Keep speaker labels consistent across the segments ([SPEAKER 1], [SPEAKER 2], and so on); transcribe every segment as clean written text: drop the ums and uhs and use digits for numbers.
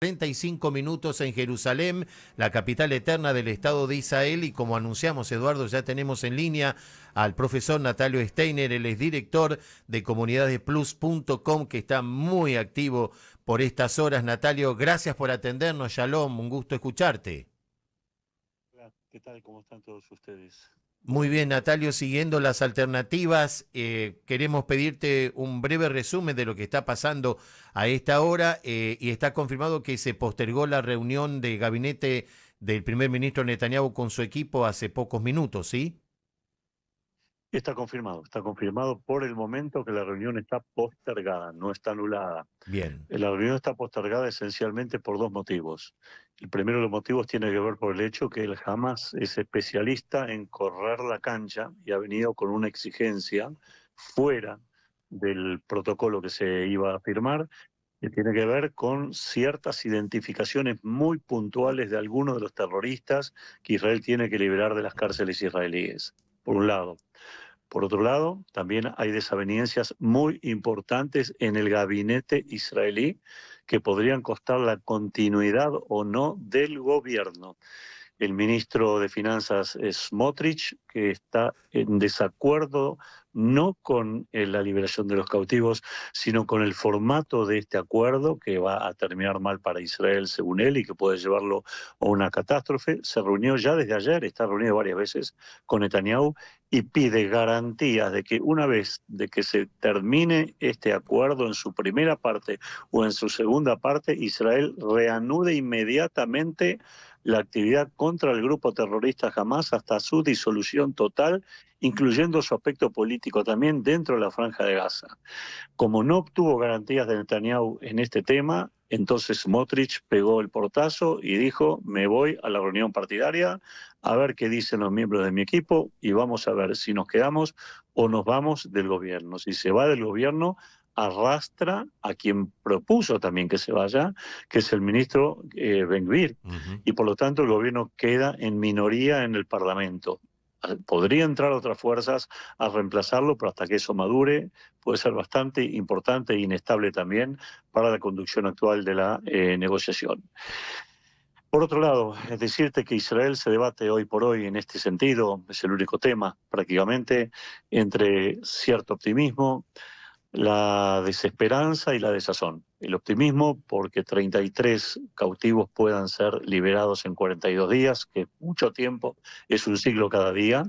[SPEAKER 1] 45 minutos en Jerusalén, la capital eterna del Estado de Israel, y como anunciamos, Eduardo, ya tenemos en línea al profesor Natalio Steiner, él es director de comunidadesplus.com, que está muy activo por estas horas. Natalio, gracias por atendernos, Shalom, un gusto escucharte.
[SPEAKER 2] Hola, ¿qué tal? ¿Cómo están todos ustedes?
[SPEAKER 1] Muy
[SPEAKER 2] Buenos
[SPEAKER 1] bien,
[SPEAKER 2] días.
[SPEAKER 1] Natalio, siguiendo las alternativas, queremos pedirte un breve resumen de lo que está pasando a esta hora, y está confirmado que se postergó la reunión de gabinete del primer ministro Netanyahu con su equipo hace pocos minutos, ¿sí?
[SPEAKER 2] Está confirmado por el momento que la reunión está postergada, no está anulada.
[SPEAKER 1] Bien,
[SPEAKER 2] La reunión está postergada esencialmente por dos motivos. El primero de los motivos tiene que ver por el hecho que el Hamas es especialista en correr la cancha y ha venido con una exigencia fuera del protocolo que se iba a firmar, que tiene que ver con ciertas identificaciones muy puntuales de algunos de los terroristas que Israel tiene que liberar de las cárceles israelíes, por un lado. Por otro lado, también hay desavenencias muy importantes en el gabinete israelí que podrían costar la continuidad o no del gobierno. El ministro de Finanzas Smotrich, que está en desacuerdo no con la liberación de los cautivos, sino con el formato de este acuerdo, que va a terminar mal para Israel, según él, y que puede llevarlo a una catástrofe. Se reunió ya desde ayer, está reunido varias veces con Netanyahu, y pide garantías de que una vez de que se termine este acuerdo en su primera parte o en su segunda parte, Israel reanude inmediatamente la actividad contra el grupo terrorista Hamas hasta su disolución total, incluyendo su aspecto político también dentro de la Franja de Gaza. Como no obtuvo garantías de Netanyahu en este tema, entonces Smotrich pegó el portazo y dijo: me voy a la reunión partidaria a ver qué dicen los miembros de mi equipo y vamos a ver si nos quedamos o nos vamos del gobierno. Si se va del gobierno, arrastra a quien propuso también que se vaya, que es el ministro Ben-Gvir,
[SPEAKER 1] ujú.
[SPEAKER 2] y por lo tanto el gobierno queda en minoría en el Parlamento. Podría entrar otras fuerzas a reemplazarlo, pero hasta que eso madure puede ser bastante importante e inestable también para la conducción actual de la negociación. Por otro lado, es decirte que Israel se debate hoy por hoy en este sentido, es el único tema prácticamente, entre cierto optimismo, la desesperanza y la desazón. El optimismo porque 33 cautivos puedan ser liberados en 42 días, que es mucho tiempo, es un siglo cada día.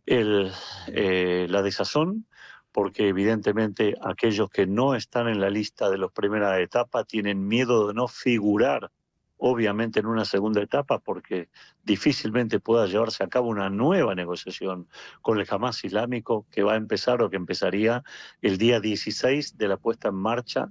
[SPEAKER 2] La desazón porque evidentemente aquellos que no están en la lista de la primera etapa tienen miedo de no figurar, obviamente, en una segunda etapa, porque difícilmente pueda llevarse a cabo una nueva negociación con el Hamas islámico que va a empezar o que empezaría el día 16 de la puesta en marcha,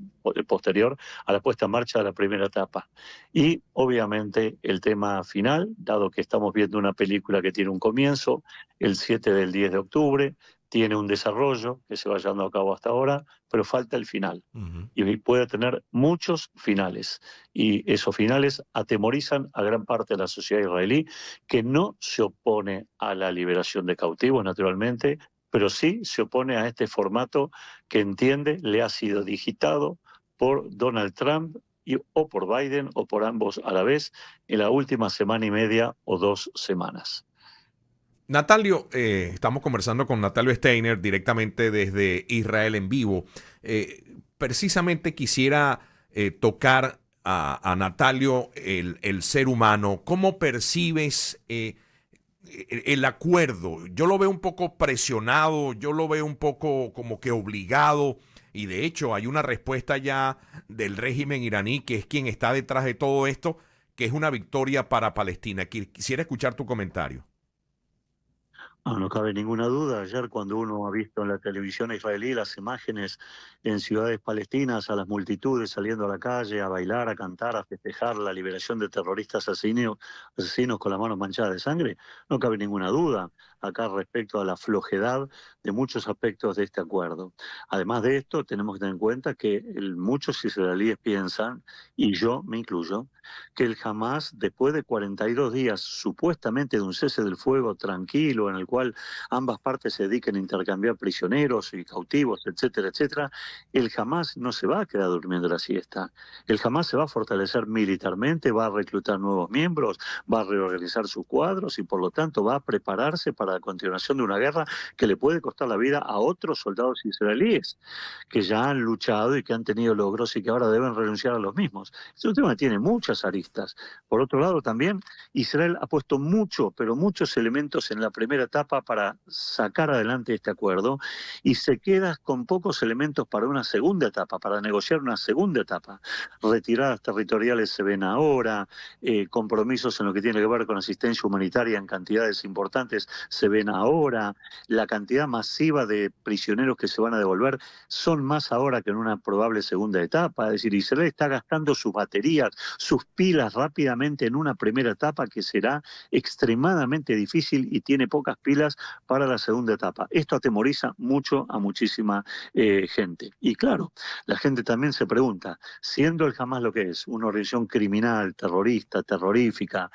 [SPEAKER 2] posterior a la puesta en marcha de la primera etapa. Y obviamente el tema final, dado que estamos viendo una película que tiene un comienzo, el 7 del 10 de octubre, tiene un desarrollo que se va llevando a cabo hasta ahora, pero falta el final.
[SPEAKER 1] Ujú.
[SPEAKER 2] Y puede tener muchos finales. Y esos finales atemorizan a gran parte de la sociedad israelí, que no se opone a la liberación de cautivos, naturalmente, pero sí se opone a este formato que entiende le ha sido digitado por Donald Trump o por Biden o por ambos a la vez en la última semana y media o 2 semanas.
[SPEAKER 3] Natalio, estamos conversando con Natalio Steiner directamente desde Israel en vivo. Precisamente quisiera tocar a Natalio el ser humano. ¿Cómo percibes el acuerdo? Yo lo veo un poco presionado, yo lo veo un poco como que obligado. Y de hecho hay una respuesta ya del régimen iraní, que es quien está detrás de todo esto, que es una victoria para Palestina. Quisiera escuchar tu comentario.
[SPEAKER 2] No, no cabe ninguna duda. Ayer, cuando uno ha visto en la televisión israelí las imágenes en ciudades palestinas, a las multitudes saliendo a la calle a bailar, a cantar, a festejar la liberación de terroristas asesinos con las manos manchadas de sangre, no cabe ninguna duda acá respecto a la flojedad de muchos aspectos de este acuerdo. Además de esto, tenemos que tener en cuenta que muchos israelíes piensan, y yo me incluyo, que el Hamas, después de 42 días supuestamente de un cese del fuego tranquilo, en el cual cual ambas partes se dediquen a intercambiar prisioneros y cautivos, etcétera, etcétera, el Hamás no se va a quedar durmiendo la siesta. El Hamás se va a fortalecer militarmente, va a reclutar nuevos miembros, va a reorganizar sus cuadros y por lo tanto va a prepararse para la continuación de una guerra que le puede costar la vida a otros soldados israelíes que ya han luchado y que han tenido logros y que ahora deben renunciar a los mismos. Es un tema que tiene muchas aristas. Por otro lado, también Israel ha puesto mucho, pero muchos elementos en la primera etapa para sacar adelante este acuerdo y se queda con pocos elementos para una segunda etapa, para negociar una segunda etapa. Retiradas territoriales se ven ahora, compromisos en lo que tiene que ver con asistencia humanitaria en cantidades importantes se ven ahora, la cantidad masiva de prisioneros que se van a devolver son más ahora que en una probable segunda etapa. Es decir, Israel está gastando sus baterías, sus pilas rápidamente en una primera etapa que será extremadamente difícil y tiene pocas pilas para la segunda etapa. Esto atemoriza mucho a muchísima gente. Y claro, la gente también se pregunta, siendo el Hamás lo que es, una organización criminal, terrorista, terrorífica,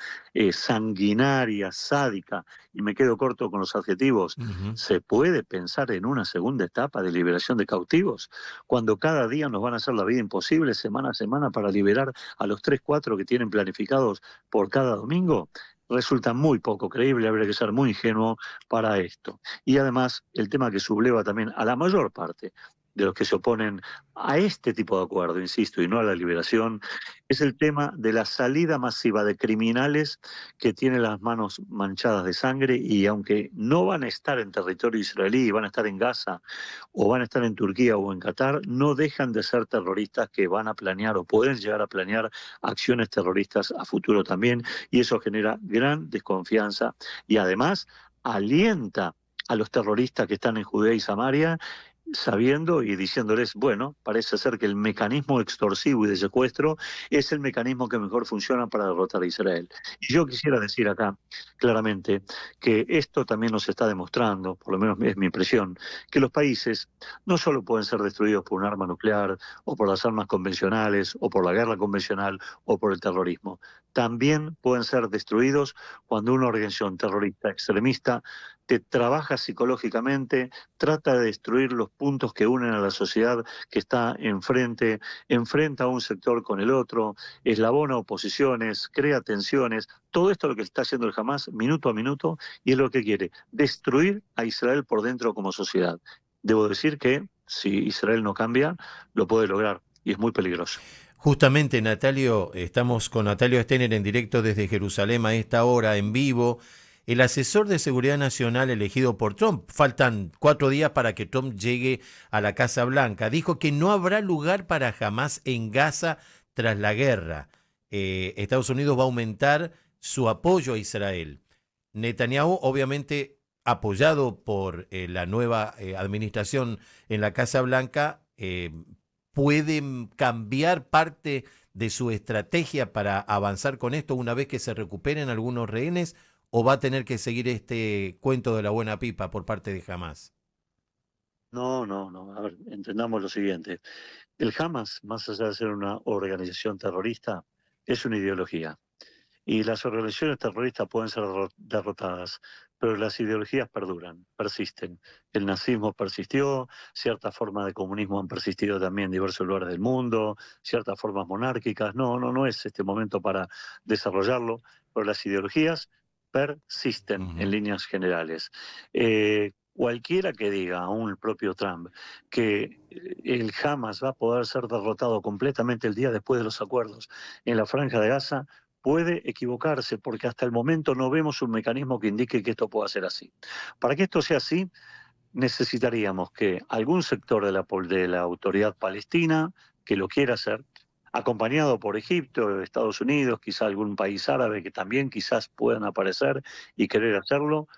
[SPEAKER 2] sanguinaria, sádica, y me quedo corto con los adjetivos, ¿se puede pensar en una segunda etapa de liberación de cautivos? Cuando cada día nos van a hacer la vida imposible, semana a semana, para liberar a los 3, 4 que tienen planificados por cada domingo. Resulta muy poco creíble, habría que ser muy ingenuo para esto. Y además, el tema que subleva también a la mayor parte de los que se oponen a este tipo de acuerdo, insisto, y no a la liberación, es el tema de la salida masiva de criminales que tienen las manos manchadas de sangre y aunque no van a estar en territorio israelí, van a estar en Gaza o van a estar en Turquía o en Qatar, no dejan de ser terroristas que van a planear o pueden llegar a planear acciones terroristas a futuro también y eso genera gran desconfianza y además alienta a los terroristas que están en Judea y Samaria sabiendo y diciéndoles, bueno, parece ser que el mecanismo extorsivo y de secuestro es el mecanismo que mejor funciona para derrotar a Israel. Y yo quisiera decir acá claramente que esto también nos está demostrando, por lo menos es mi impresión, que los países no solo pueden ser destruidos por un arma nuclear o por las armas convencionales o por la guerra convencional o por el terrorismo, también pueden ser destruidos cuando una organización terrorista extremista te trabaja psicológicamente, trata de destruir los puntos que unen a la sociedad que está enfrente, enfrenta a un sector con el otro, eslabona oposiciones, crea tensiones. Todo esto es lo que está haciendo el Hamás minuto a minuto y es lo que quiere, destruir a Israel por dentro como sociedad. Debo decir que si Israel no cambia, lo puede lograr y es muy peligroso.
[SPEAKER 1] Justamente, Natalio, estamos con Natalio Steiner en directo desde Jerusalén a esta hora, en vivo. El asesor de seguridad nacional elegido por Trump, faltan 4 días para que Trump llegue a la Casa Blanca, dijo que no habrá lugar para Hamás en Gaza tras la guerra. Estados Unidos va a aumentar su apoyo a Israel. Netanyahu, obviamente apoyado por la nueva administración en la Casa Blanca, puede cambiar parte de su estrategia para avanzar con esto una vez que se recuperen algunos rehenes, o va a tener que seguir este cuento de la buena pipa por parte de Hamás.
[SPEAKER 2] No, no, no. A ver, entendamos lo siguiente. El Hamas, más allá de ser una organización terrorista, es una ideología. Y las organizaciones terroristas pueden ser derrotadas, pero las ideologías perduran, persisten. El nazismo persistió, ciertas formas de comunismo han persistido también en diversos lugares del mundo, ciertas formas monárquicas. No es este momento para desarrollarlo, pero las ideologías persisten en líneas generales. Cualquiera que diga, aún el propio Trump, que el Hamas va a poder ser derrotado completamente el día después de los acuerdos en la Franja de Gaza, puede equivocarse, porque hasta el momento no vemos un mecanismo que indique que esto pueda ser así. Para que esto sea así, necesitaríamos que algún sector de la autoridad palestina, que lo quiera hacer, acompañado por Egipto, Estados Unidos, quizá algún país árabe que también quizás puedan aparecer y querer hacerlo,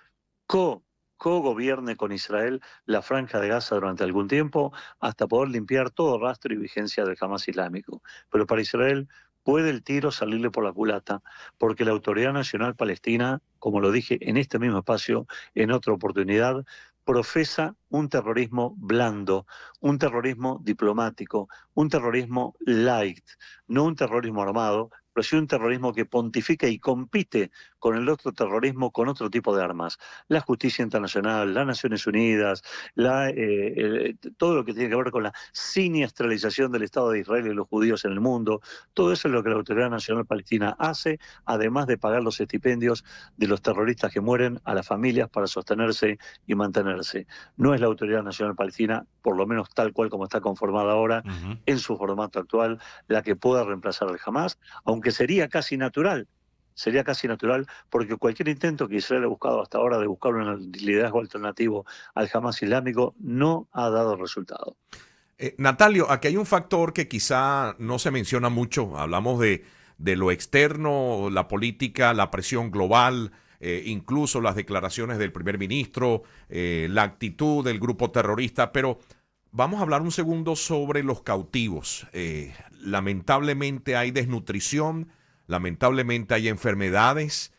[SPEAKER 2] co-gobierne con Israel la Franja de Gaza durante algún tiempo hasta poder limpiar todo rastro y vigencia del Hamas islámico. Pero para Israel puede el tiro salirle por la culata, porque la Autoridad Nacional Palestina, como lo dije en este mismo espacio, en otra oportunidad, profesa un terrorismo blando, un terrorismo diplomático, un terrorismo light, no un terrorismo armado, pero sí un terrorismo que pontifica y compite con el otro terrorismo con otro tipo de armas. La justicia internacional, las Naciones Unidas, todo lo que tiene que ver con la siniestralización del Estado de Israel y los judíos en el mundo, todo eso es lo que la Autoridad Nacional Palestina hace, además de pagar los estipendios de los terroristas que mueren a las familias para sostenerse y mantenerse. No es la Autoridad Nacional Palestina, por lo menos tal cual como está conformada ahora, en su formato actual, la que pueda reemplazar al Hamás, aunque sería casi natural, porque cualquier intento que Israel ha buscado hasta ahora de buscar un liderazgo alternativo al Hamás islámico no ha dado resultado.
[SPEAKER 3] Natalio, aquí hay un factor que quizá no se menciona mucho. Hablamos de lo externo, la política, la presión global, incluso las declaraciones del primer ministro, la actitud del grupo terrorista, pero vamos a hablar un segundo sobre los cautivos. Lamentablemente hay desnutrición, lamentablemente hay enfermedades.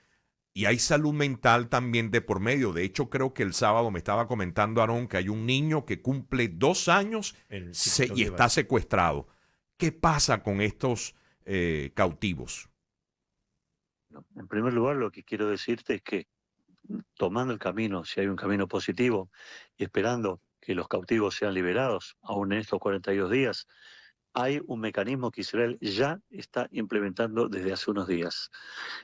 [SPEAKER 3] Y hay salud mental también de por medio. De hecho, creo que el sábado me estaba comentando Aarón que hay un niño que cumple 2 años y está secuestrado. ¿Qué pasa con estos cautivos?
[SPEAKER 2] En primer lugar, lo que quiero decirte es que tomando el camino, si hay un camino positivo, y esperando que los cautivos sean liberados, aún en estos 42 días, hay un mecanismo que Israel ya está implementando desde hace unos días.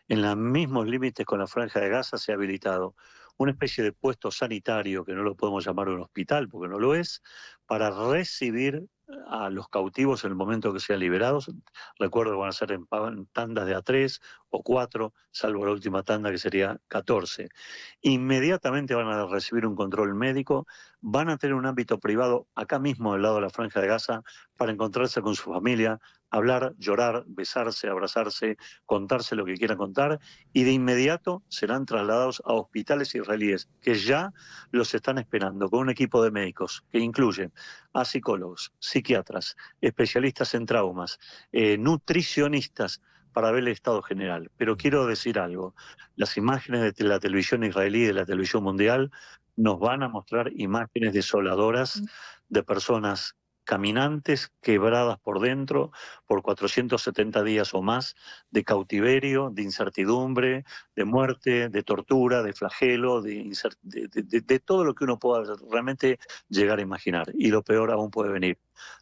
[SPEAKER 2] En los mismos límites con la Franja de Gaza se ha habilitado una especie de puesto sanitario, que no lo podemos llamar un hospital, porque no lo es, para recibir a los cautivos en el momento que sean liberados. Recuerdo que van a ser en tandas de A3 o 4, salvo la última tanda que sería 14. Inmediatamente van a recibir un control médico, van a tener un ámbito privado acá mismo al lado de la Franja de Gaza para encontrarse con su familia, hablar, llorar, besarse, abrazarse, contarse lo que quieran contar, y de inmediato serán trasladados a hospitales israelíes que ya los están esperando con un equipo de médicos que incluye a psicólogos, psiquiatras, especialistas en traumas, nutricionistas para ver el estado general. Pero quiero decir algo, las imágenes de la televisión israelí y de la televisión mundial nos van a mostrar imágenes desoladoras de personas caminantes, quebradas por dentro, por 470 días o más, de cautiverio, de incertidumbre, de muerte, de tortura, de flagelo, de todo lo que uno pueda realmente llegar a imaginar. Y lo peor aún puede venir.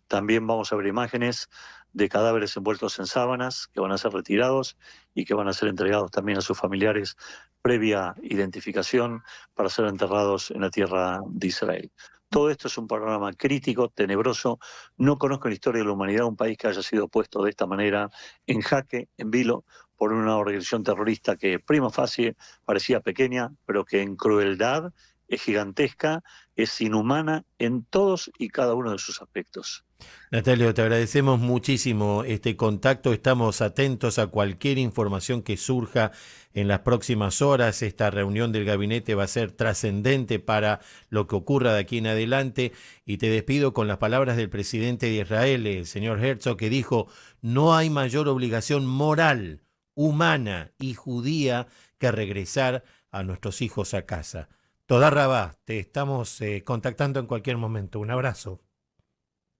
[SPEAKER 2] También vamos a ver imágenes de cadáveres envueltos en sábanas que van a ser retirados y que van a ser entregados también a sus familiares previa identificación para ser enterrados en la tierra de Israel. Todo esto es un panorama crítico, tenebroso. No conozco en la historia de la humanidad un país que haya sido puesto de esta manera en jaque, en vilo, por una organización terrorista que prima facie parecía pequeña, pero que en crueldad es gigantesca, es inhumana en todos y cada uno de sus aspectos.
[SPEAKER 1] Natalio, te agradecemos muchísimo este contacto. Estamos atentos a cualquier información que surja en las próximas horas. Esta reunión del gabinete va a ser trascendente para lo que ocurra de aquí en adelante. Y te despido con las palabras del presidente de Israel, el señor Herzog, que dijo: no hay mayor obligación moral, humana y judía que regresar a nuestros hijos a casa. Toda Rabá, te estamos contactando en cualquier momento. Un abrazo.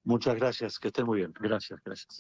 [SPEAKER 2] Muchas gracias, que estén muy bien. Gracias, gracias.